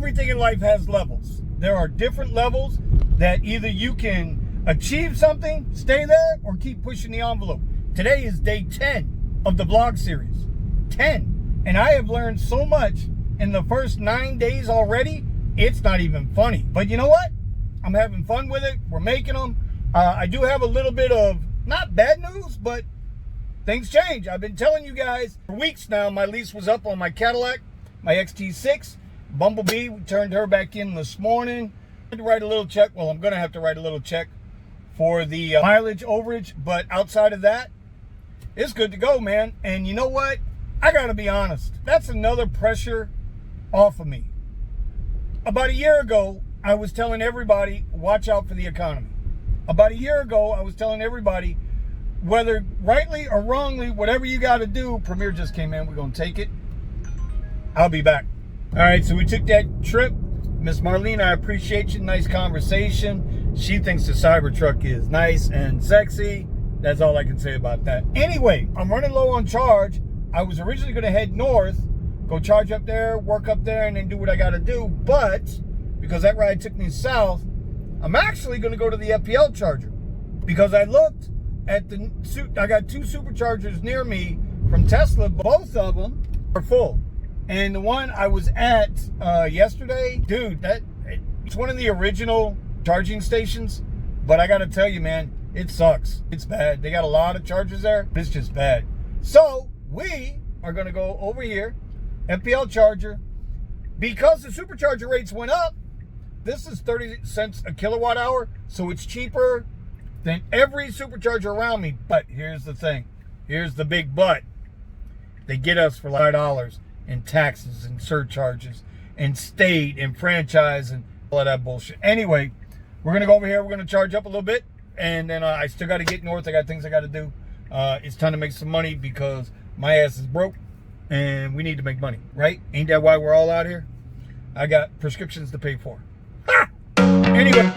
everything in life has levels. There are different levels that either you can achieve something, stay there, or keep pushing the envelope. Today is day 10 of the vlog series. 10. And I have learned so much in the first 9 days already, it's not even funny. But you know what? I'm having fun with it. We're making them. I do have a little bit of, not bad news, but things change. I've been telling you guys for weeks now, my lease was up on my Cadillac, my XT6. Bumblebee, we turned her back in this morning. I had to write a little check. Well, I'm going to have to write a little check for the mileage overage. But outside of that, it's good to go, man. And you know what? I got to be honest. That's another pressure off of me. About a year ago, I was telling everybody, watch out for the economy. About a year ago, I was telling everybody, whether rightly or wrongly, whatever you got to do, Premier just came in, we're going to take it. I'll be back. All right, so we took that trip. Miss Marlene, I appreciate you. Nice conversation. She thinks the Cybertruck is nice and sexy. That's all I can say about that. Anyway, I'm running low on charge. I was originally going to head north, go charge up there, work up there, and then do what I got to do. But because that ride took me south, I'm actually going to go to the FPL charger. Because I looked at I got 2 superchargers near me from Tesla. Both of them are full. And the one I was at yesterday, dude, it's one of the original charging stations. But I got to tell you, man, it sucks. It's bad. They got a lot of chargers there. It's just bad. So we are going to go over here, FPL charger. Because the supercharger rates went up, this is 30 cents a kilowatt hour. So it's cheaper than every supercharger around me. But here's the thing. Here's the big but. They get us for $5 in taxes and surcharges and state and franchise and all of that bullshit. Anyway, we're going to go over here. We're going to charge up a little bit. And then I still got to get north. I got things I got to do. It's time to make some money because my ass is broke and we need to make money, right? Ain't that why we're all out here? I got prescriptions to pay for. Ha! Anyway.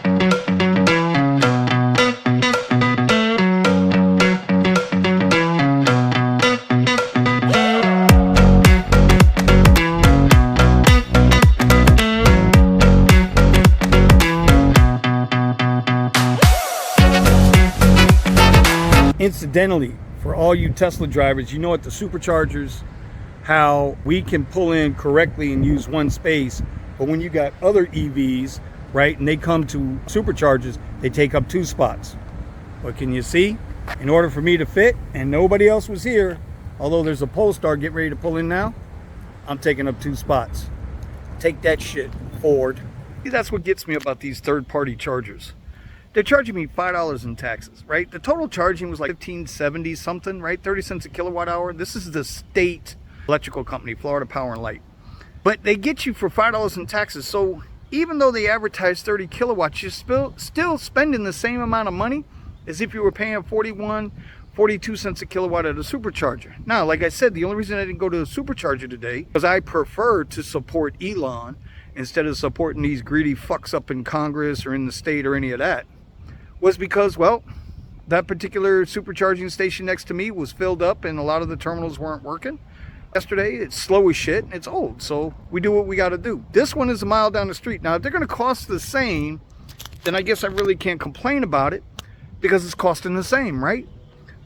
Incidentally, for all you Tesla drivers, you know at the superchargers how we can pull in correctly and use one space, but when you got other EVs, right, and they come to superchargers, they take up 2 spots. But can you see? In order for me to fit, and nobody else was here, although there's a Polestar getting ready to pull in now, I'm taking up 2 spots. Take that shit, Ford. See, that's what gets me about these third-party chargers. They're charging me $5 in taxes, right? The total charging was like $15.70 something, right? 30 cents a kilowatt hour. This is the state electrical company, Florida Power and Light. But they get you for $5 in taxes. So even though they advertise 30 kilowatts, you're still spending the same amount of money as if you were paying 42 cents a kilowatt at a supercharger. Now, like I said, the only reason I didn't go to a supercharger today was I prefer to support Elon instead of supporting these greedy fucks up in Congress or in the state or any of that. Was because, well, that particular supercharging station next to me was filled up and a lot of the terminals weren't working. Yesterday, it's slow as shit and it's old, so we do what we got to do. This one is a mile down the street. Now, if they're going to cost the same, then I guess I really can't complain about it because it's costing the same, right?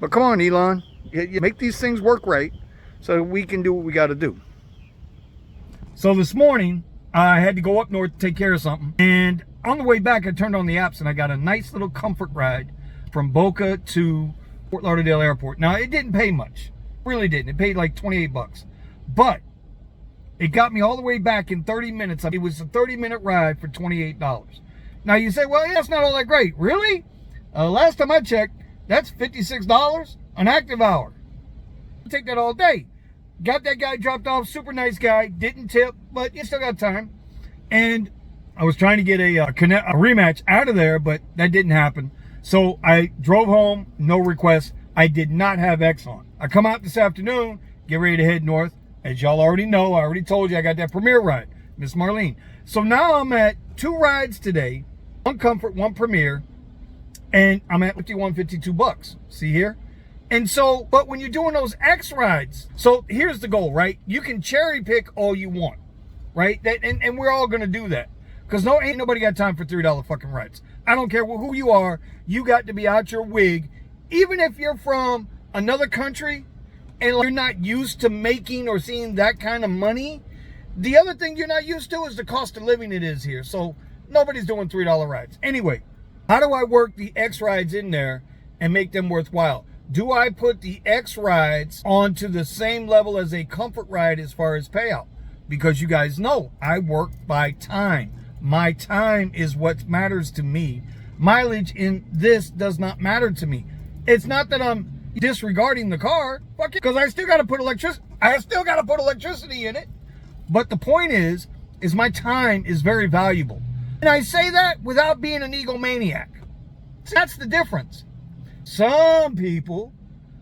But come on, Elon, you make these things work right so we can do what we got to do. So this morning, I had to go up north to take care of something, and on the way back, I turned on the apps and I got a nice little comfort ride from Boca to Fort Lauderdale Airport. Now, it didn't pay much. Really didn't. It paid like 28 bucks. But it got me all the way back in 30 minutes. It was a 30-minute ride for $28. Now, you say, well, yeah, that's not all that great. Really? Last time I checked, that's $56 an active hour. I'll take that all day. Got that guy dropped off. Super nice guy. Didn't tip, but you still got time. And I was trying to get a rematch out of there, but that didn't happen. So I drove home, no request. I did not have X on. I come out this afternoon, get ready to head north. As y'all already know, I already told you I got that Premier ride, Miss Marlene. So now I'm at 2 rides today, 1 Comfort, 1 Premier, and I'm at 52 bucks. See here? And so, but when you're doing those X rides, so here's the goal, right? You can cherry pick all you want. right? And we're all going to do that. Because ain't nobody got time for $3 fucking rides. I don't care who you are. You got to be out your wig. Even if you're from another country and you're not used to making or seeing that kind of money, the other thing you're not used to is the cost of living it is here. So nobody's doing $3 rides. Anyway, how do I work the X rides in there and make them worthwhile? Do I put the X rides onto the same level as a comfort ride as far as payout? Because you guys know I work by time. My time is what matters to me. Mileage in this does not matter to me. It's not that I'm disregarding the car, fuck it, because I still got to put electricity in it. But the point is my time is very valuable. And I say that without being an egomaniac. That's the difference. Some people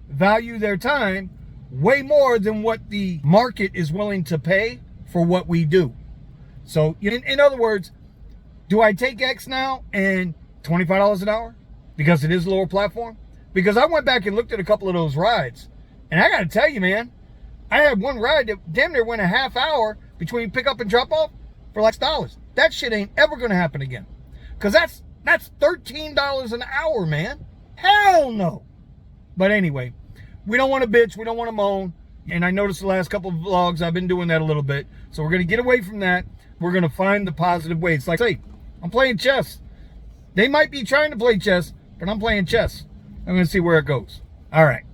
value their time way more than what the market is willing to pay for what we do. So in other words, do I take X now and $25 an hour because it is a lower platform? Because I went back and looked at a couple of those rides, and I got to tell you, man, I had one ride that damn near went a half hour between pickup and drop off for like $6. That shit ain't ever going to happen again. Because that's $13 an hour, man. Hell no. But anyway, we don't want to bitch. We don't want to moan. And I noticed the last couple of vlogs, I've been doing that a little bit. So we're going to get away from that. We're going to find the positive ways. Like, say, I'm playing chess. They might be trying to play chess, but I'm playing chess. I'm going to see where it goes. All right.